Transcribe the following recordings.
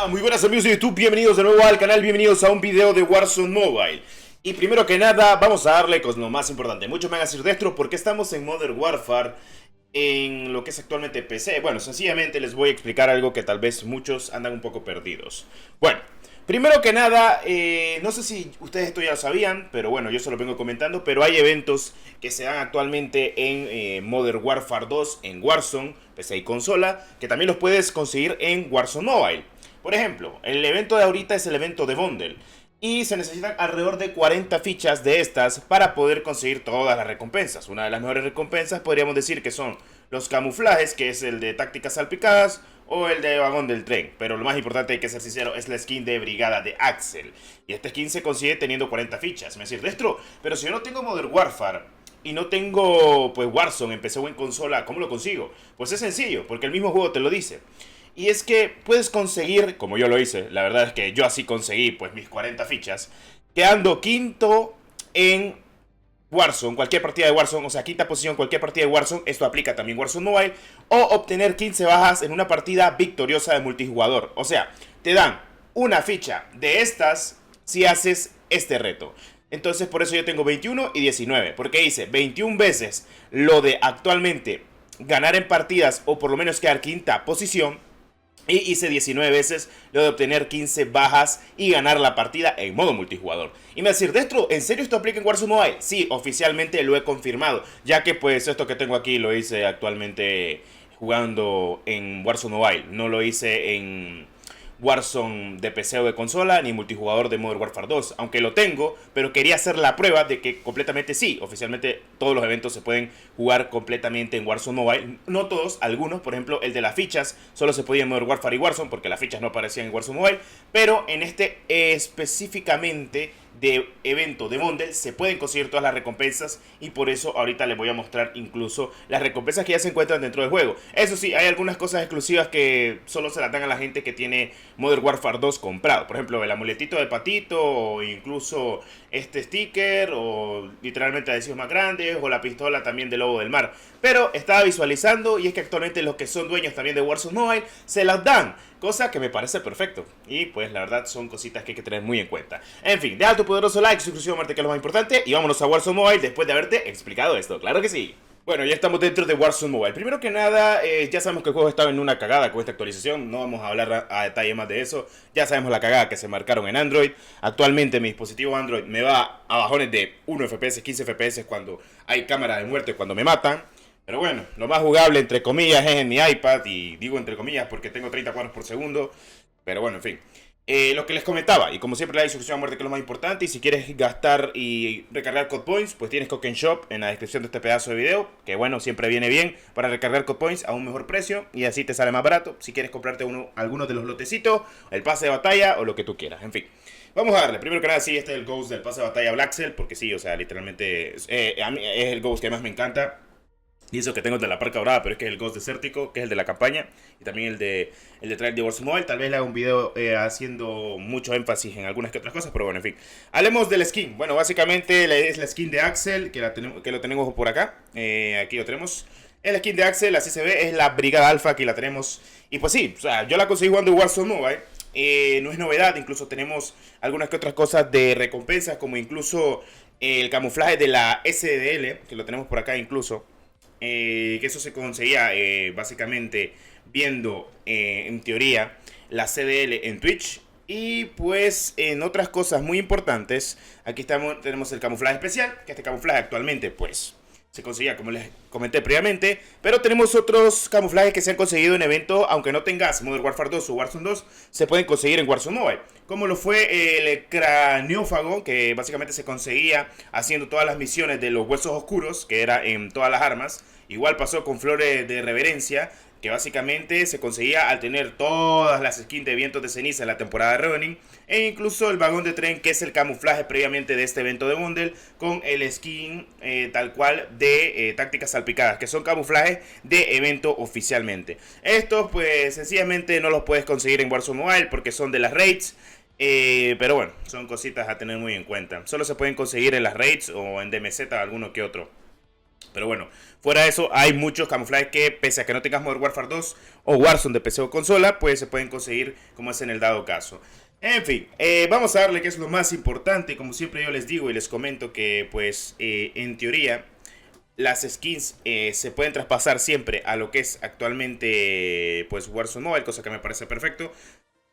Muy buenas amigos de YouTube, bienvenidos de nuevo al canal, bienvenidos a un video de Warzone Mobile. Y primero que nada, vamos a darle con lo más importante. Muchos me van a decir, Destro, ¿por qué estamos en Modern Warfare en lo que es actualmente PC? Bueno, sencillamente les voy a explicar algo que tal vez muchos andan un poco perdidos. Bueno, primero que nada, no sé si ustedes esto ya lo sabían, pero bueno, yo se lo vengo comentando, pero hay eventos que se dan actualmente en Modern Warfare 2, en Warzone, PC y consola, que también los puedes conseguir en Warzone Mobile. Por ejemplo, el evento de ahorita es el evento de Bundle y se necesitan alrededor de 40 fichas de estas para poder conseguir todas las recompensas. Una de las mejores recompensas podríamos decir que son los camuflajes, que es el de tácticas salpicadas o el de vagón del tren. Pero lo más importante, hay que ser sincero, es la skin de brigada de Axel. Y esta skin se consigue teniendo 40 fichas. Me decís, Destro, pero si yo no tengo Modern Warfare y no tengo pues Warzone en PC o en consola, ¿cómo lo consigo? Pues es sencillo, porque el mismo juego te lo dice. Y es que puedes conseguir, como yo lo hice, la verdad es que yo así conseguí pues mis 40 fichas, quedando quinto en Warzone, cualquier partida de Warzone, o sea, quinta posición, cualquier partida de Warzone, esto aplica también Warzone Mobile, o obtener 15 bajas en una partida victoriosa de multijugador. O sea, te dan una ficha de estas si haces este reto. Entonces por eso yo tengo 21 y 19, porque hice 21 veces lo de actualmente ganar en partidas o por lo menos quedar quinta posición. Y hice 19 veces lo de obtener 15 bajas y ganar la partida en modo multijugador. Y me va a decir, Destro, ¿en serio esto aplica en Warzone Mobile? Sí, oficialmente lo he confirmado, ya que pues esto que tengo aquí lo hice actualmente jugando en Warzone Mobile. No lo hice en Warzone de PC o de consola, ni multijugador de Modern Warfare 2, aunque lo tengo, pero quería hacer la prueba de que completamente sí, oficialmente todos los eventos se pueden jugar completamente en Warzone Mobile, no todos, algunos, por ejemplo el de las fichas, solo se podía en Modern Warfare y Warzone, porque las fichas no aparecían en Warzone Mobile, pero en este específicamente de evento de Bundle se pueden conseguir todas las recompensas y por eso ahorita les voy a mostrar incluso las recompensas que ya se encuentran dentro del juego. Eso sí, hay algunas cosas exclusivas que solo se las dan a la gente que tiene Modern Warfare 2 comprado. Por ejemplo, el amuletito de patito o incluso este sticker o literalmente adhesivos más grandes o la pistola también del lobo del mar. Pero estaba visualizando y es que actualmente los que son dueños también de Warzone Mobile se las dan. Cosa que me parece perfecto. Y pues la verdad son cositas que hay que tener muy en cuenta. En fin, deja tu poderoso like, suscripción, Marte, que es lo más importante. Y vámonos a Warzone Mobile después de haberte explicado esto. Claro que sí. Bueno, ya estamos dentro de Warzone Mobile. Primero que nada, ya sabemos que el juego estaba en una cagada con esta actualización. No vamos a hablar a detalle más de eso. Ya sabemos la cagada que se marcaron en Android. Actualmente mi dispositivo Android me va a bajones de 1 FPS, 15 FPS cuando hay cámara de muerte, cuando me matan. Pero bueno, lo más jugable entre comillas es en mi iPad. Y digo entre comillas porque tengo 30 cuadros por segundo. Pero bueno, en fin. Lo que les comentaba, y como siempre la suscripción a muerte que es lo más importante, y si quieres gastar y recargar code points, pues tienes Coke Shop en la descripción de este pedazo de video, que bueno, siempre viene bien para recargar code points a un mejor precio, y así te sale más barato, si quieres comprarte alguno de los lotecitos, el pase de batalla, o lo que tú quieras, en fin. Vamos a darle, primero que nada, sí, este es el Ghost del pase de batalla Blackcell, porque sí, o sea, literalmente, a mí es el Ghost que más me encanta. Y eso que tengo el de la Parca Dorada, pero es que es el Ghost desértico, que es el de la campaña. Y también el de Trail de Warzone Mobile. Tal vez le haga un video haciendo mucho énfasis en algunas que otras cosas, pero bueno, en fin. Hablemos del skin. Bueno, básicamente es la skin de Axel, que lo tenemos por acá. Aquí lo tenemos. El skin de Axel, así se ve, es la Brigada Alpha, aquí la tenemos. Y pues sí, o sea, yo la conseguí jugando Warzone Mobile. No es novedad, incluso tenemos algunas que otras cosas de recompensas, como incluso el camuflaje de la SDL, que lo tenemos por acá incluso. Que eso se conseguía básicamente viendo en teoría la CDL en Twitch. Y pues en otras cosas muy importantes, aquí tenemos el camuflaje especial, que este camuflaje actualmente pues se conseguía como les comenté previamente, pero tenemos otros camuflajes que se han conseguido en eventos, aunque no tengas Modern Warfare 2 o Warzone 2, se pueden conseguir en Warzone Mobile, como lo fue el craniófago, que básicamente se conseguía haciendo todas las misiones de los huesos oscuros, que era en todas las armas. Igual pasó con flores de reverencia, que básicamente se conseguía al tener todas las skins de vientos de ceniza en la temporada de Running, e incluso el vagón de tren, que es el camuflaje previamente de este evento de Bundle, con el skin tal cual de tácticas salpicadas, que son camuflajes de evento oficialmente. Estos pues sencillamente no los puedes conseguir en Warzone Mobile porque son de las raids. Pero bueno, son cositas a tener muy en cuenta. Solo se pueden conseguir en las raids o en DMZ alguno que otro. Pero bueno, fuera de eso, hay muchos camuflajes que, pese a que no tengas Modern Warfare 2 o Warzone de PC o consola, pues se pueden conseguir como es en el dado caso. En fin, vamos a darle que es lo más importante. Como siempre yo les digo y les comento que, pues, en teoría, las skins se pueden traspasar siempre a lo que es actualmente, pues, Warzone Mobile, cosa que me parece perfecto.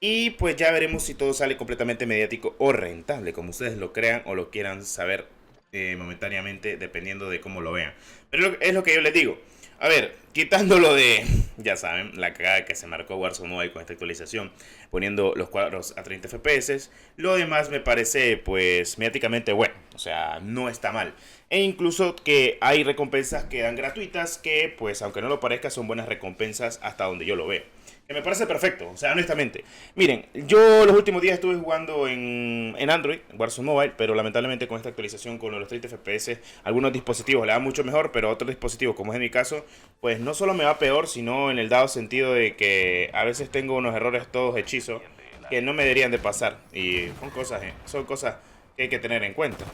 Y pues ya veremos si todo sale completamente mediático o rentable, como ustedes lo crean o lo quieran saber momentáneamente, dependiendo de cómo lo vean. Pero es lo que yo les digo. A ver, quitándolo de, ya saben, la cagada que se marcó Warzone Mobile con esta actualización, poniendo los cuadros a 30 FPS, lo demás me parece, pues, mediáticamente bueno. O sea, no está mal. E incluso que hay recompensas que dan gratuitas que, pues, aunque no lo parezca, son buenas recompensas hasta donde yo lo veo. Que me parece perfecto, o sea, honestamente. Miren, yo los últimos días estuve jugando en Android, Warzone Mobile, pero lamentablemente con esta actualización con los 30 FPS, algunos dispositivos le van mucho mejor, pero otros dispositivos, como es en mi caso, pues no solo me va peor, sino en el dado sentido de que a veces tengo unos errores todos hechizos que no me deberían de pasar. Y son cosas que hay que tener en cuenta.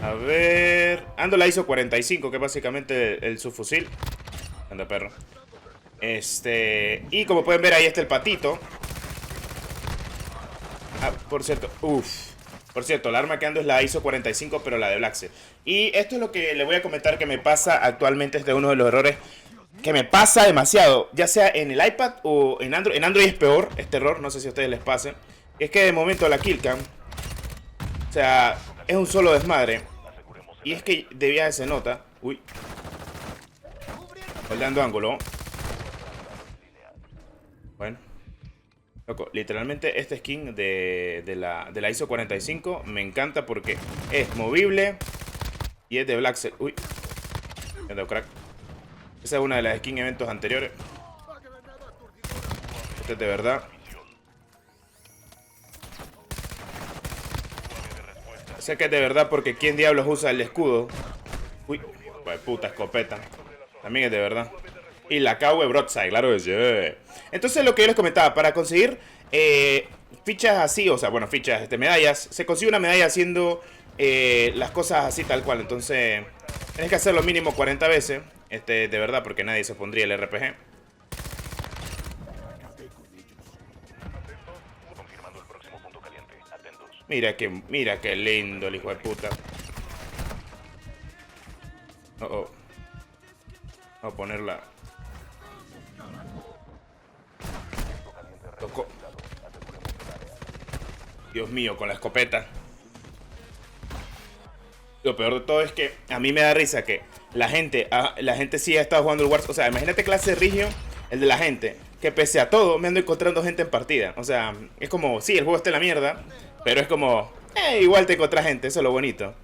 A ver, ando la ISO 45, que es básicamente el subfusil. Anda perro. Y como pueden ver, ahí está el patito. Ah, por cierto, por cierto, la arma que ando es la ISO 45, pero la de Blackset. Y esto es lo que le voy a comentar que me pasa actualmente. Este es uno de los errores que me pasa demasiado, ya sea en el iPad o en Android. En Android es peor este error, no sé si a ustedes les pase. Es que de momento la killcam, o sea, es un solo desmadre. Y es que de viaje se nota. Uy, dando ángulo. Bueno, loco, literalmente este skin de la ISO 45 me encanta porque es movible y es de Blackset. Uy, crack. Esa es una de las skin eventos anteriores. Este es de verdad. Sé que es de verdad porque ¿quién diablos usa el escudo? Uy, pues puta escopeta. También es de verdad. Y la KW Broadside, claro que sí. Entonces lo que yo les comentaba, para conseguir fichas así, o sea, bueno, fichas, medallas, se consigue una medalla haciendo las cosas así tal cual. Entonces, tienes que hacerlo mínimo 40 veces, de verdad, porque nadie se pondría el RPG. Mira qué lindo el hijo de puta. Vamos a ponerla. Tocó. Dios mío, con la escopeta. Lo peor de todo es que a mí me da risa que la gente sí ha estado jugando el Warzone. O sea, imagínate clase de Rigio, el de la gente, que pese a todo me ando encontrando gente en partida. O sea, es como, sí, el juego está en la mierda, pero es como, igual te encontrás gente, eso es lo bonito.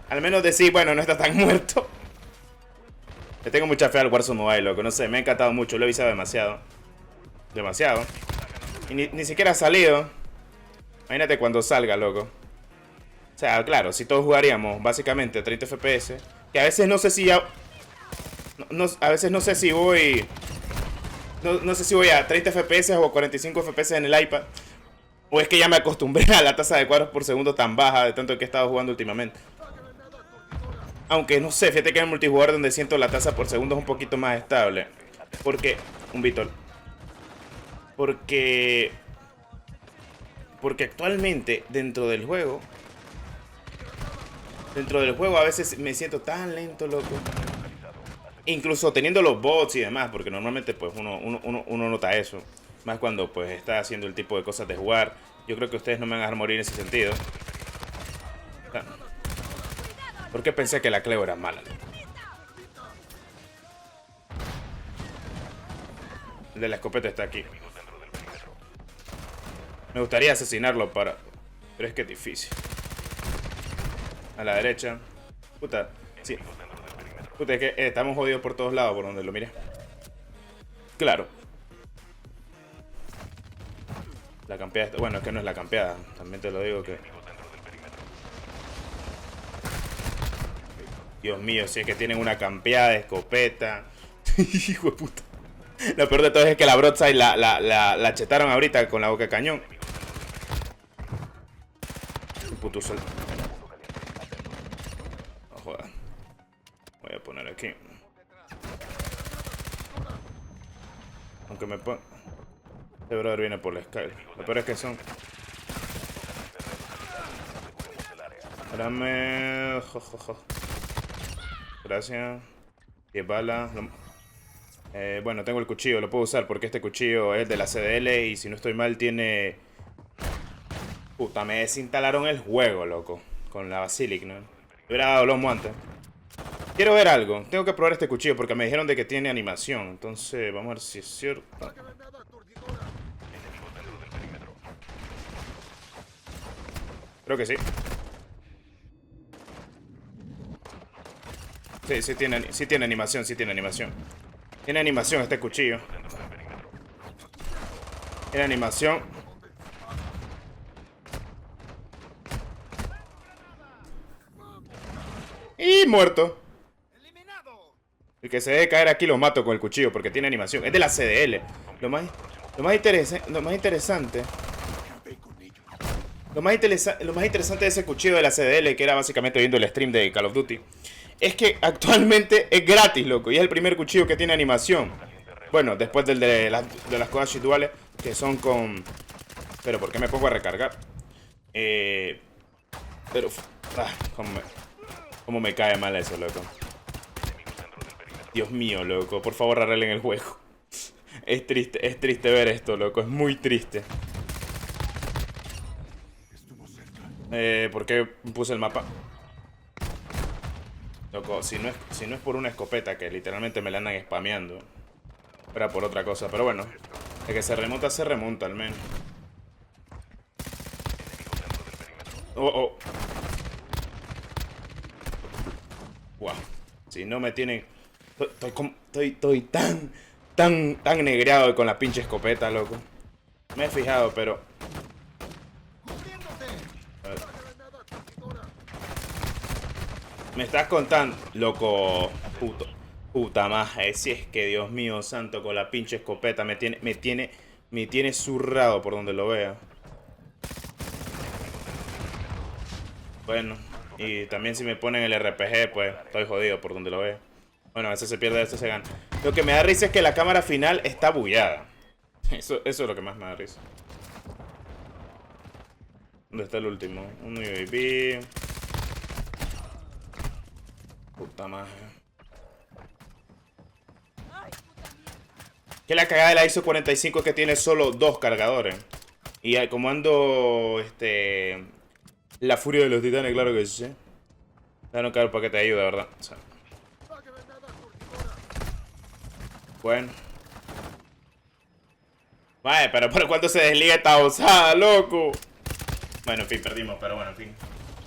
Al menos decir, bueno, no está tan muerto. Le tengo mucha fe al Warzone Mobile, loco, no sé, me ha encantado mucho, lo he visado demasiado. Demasiado. Y ni siquiera ha salido. Imagínate cuando salga, loco. O sea, claro, si todos jugaríamos básicamente a 30 FPS, que a veces no sé si ya... a veces no sé si voy... No sé si voy a 30 FPS o 45 FPS en el iPad. O es que ya me acostumbré a la tasa de cuadros por segundo tan baja de tanto que he estado jugando últimamente. Aunque no sé, fíjate que en el multijugador donde siento la tasa por segundo es un poquito más estable. Porque... Un Víctor. Porque actualmente dentro del juego a veces me siento tan lento, loco. Incluso teniendo los bots y demás, porque normalmente pues uno nota eso. Más cuando pues está haciendo el tipo de cosas de jugar. Yo creo que ustedes no me van a dejar morir en ese sentido. ¿Por qué pensé que la Cleo era mala? El de la escopeta está aquí. Me gustaría asesinarlo pero es que es difícil. A la derecha. Puta, sí. Puta, es que estamos jodidos por todos lados, por donde lo mire. Claro. La campeada, bueno, es que no es la campeada. También te lo digo que... Dios mío, si es que tienen una campeada de escopeta. Hijo de puta. Lo peor de todo es que la broadside la chetaron ahorita con la boca de cañón. Puto sol. No jodas. Voy a poner aquí. Aunque me ponga... Este brother viene por la Sky. Lo peor es que son... Espérame... Gracias. 10 balas. Bueno, tengo el cuchillo, lo puedo usar porque este cuchillo es de la CDL y si no estoy mal tiene... Puta, me desinstalaron el juego, loco. Con la Basilic, ¿no? Me hubiera dado lomo antes. Quiero ver algo. Tengo que probar este cuchillo porque me dijeron de que tiene animación. Entonces, vamos a ver si es cierto. Creo que sí. Sí tiene animación, sí tiene animación. Tiene animación este cuchillo. Tiene animación. Y muerto. El que se debe caer aquí lo mato con el cuchillo porque tiene animación. Es de la CDL. Lo más interesante de ese cuchillo de la CDL, que era básicamente viendo el stream de Call of Duty, es que actualmente es gratis, loco. Y es el primer cuchillo que tiene animación. Bueno, después del de las Kodachi duales, que son con... Pero ¿por qué me pongo a recargar? Pero... cómo me cae mal eso, loco. Dios mío, loco. Por favor, arreglen el juego. Es triste ver esto, loco. Es muy triste. ¿Por qué puse el mapa? Loco, si no es por una escopeta que literalmente me la andan spameando. Era por otra cosa, pero bueno. De que se remonta al menos. Oh. Wow. Si no me tienen... Estoy tan negreado con la pinche escopeta, loco. Me he fijado, pero... Me estás contando, loco. Puta madre. Si es que, Dios mío santo, con la pinche escopeta me tiene zurrado por donde lo vea. Bueno, y también si me ponen el RPG, pues estoy jodido por donde lo vea. Bueno, a veces se pierde, a veces se gana. Lo que me da risa es que la cámara final está bugueada. Eso es lo que más me da risa. ¿Dónde está el último? Un UAV. Puta madre. Que la cagada de la ISO 45 es que tiene solo 2 cargadores. Y al comando, la furia de los titanes, claro que sí. Claro, claro, para que te ayude, ¿verdad? O sea. Bueno. Vale, pero ¿por cuánto se desliga esta osada, loco? Bueno, en fin, perdimos, pero bueno, en fin.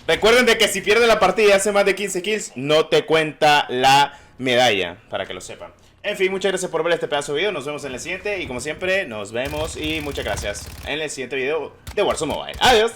Recuerden de que si pierdes la partida y hace más de 15 kills, no te cuenta la medalla, para que lo sepan. En fin, muchas gracias por ver este pedazo de video. Nos vemos en el siguiente y como siempre, nos vemos y muchas gracias en el siguiente video de Warzone Mobile. Adiós.